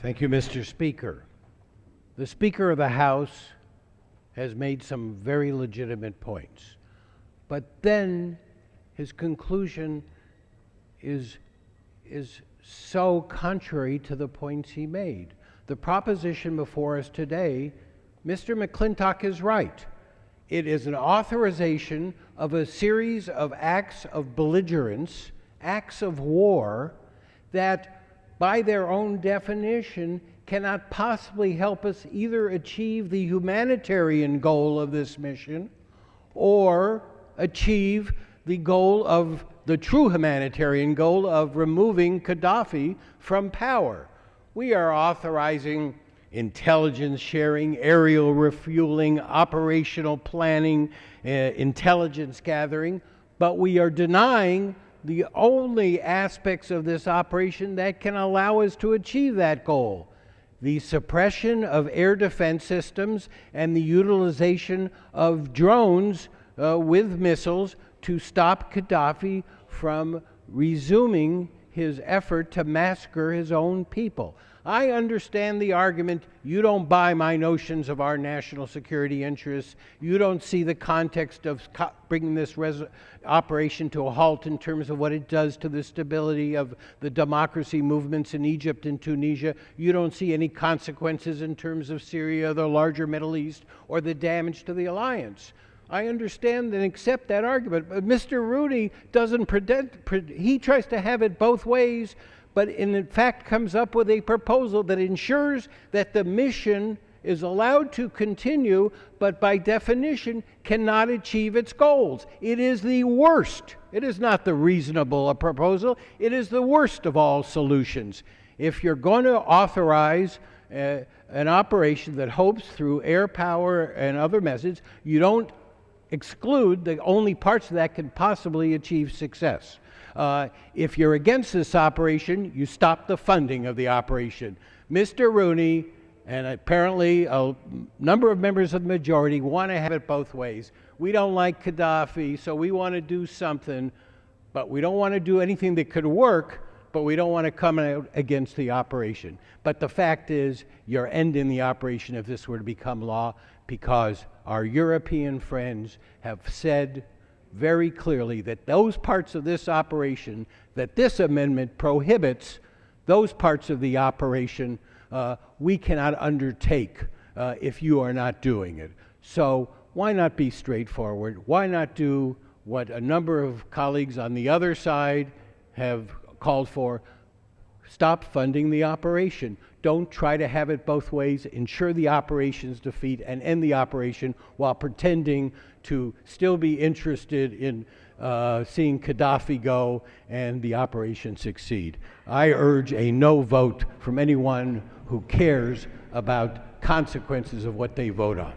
Thank you, Mr. Speaker. The Speaker of the House has made some very legitimate points, but then his conclusion is so contrary to the points he made. The proposition before us today, Mr. McClintock is right. It is an authorization of a series of acts of belligerence, acts of war, that by their own definition cannot possibly help us either achieve the humanitarian goal of this mission or achieve the goal of the true humanitarian goal of removing Gaddafi from power. We are authorizing intelligence sharing, aerial refueling, operational planning, intelligence gathering, but we are denying the only aspects of this operation that can allow us to achieve that goal: the suppression of air defense systems and the utilization of drones with missiles to stop Gaddafi from resuming his effort to massacre his own people. I understand the argument, you don't buy my notions of our national security interests, you don't see the context of bringing this operation to a halt in terms of what it does to the stability of the democracy movements in Egypt and Tunisia, you don't see any consequences in terms of Syria, the larger Middle East, or the damage to the alliance. I understand and accept that argument, but Mr. Rooney doesn't he tries to have it both ways, but in fact comes up with a proposal that ensures that the mission is allowed to continue, but by definition cannot achieve its goals. It is the worst. It is not the reasonable proposal. It is the worst of all solutions. If you're going to authorize an operation that hopes through air power and other methods, you don't exclude the only parts of that can possibly achieve success. If you're against this operation, you stop the funding of the operation. Mr. Rooney and apparently a number of members of the majority want to have it both ways. We don't like Gaddafi, so we want to do something, but we don't want to do anything that could work, but we don't want to come out against the operation. But the fact is, you're ending the operation if this were to become law, because our European friends have said very clearly that those parts of this operation that this amendment prohibits, those parts of the operation we cannot undertake if you are not doing it. So why not be straightforward? Why not do what a number of colleagues on the other side have called for? Stop funding the operation. Don't try to have it both ways. Ensure the operation's defeat and end the operation while pretending to still be interested in seeing Gaddafi go and the operation succeed. I urge a no vote from anyone who cares about consequences of what they vote on.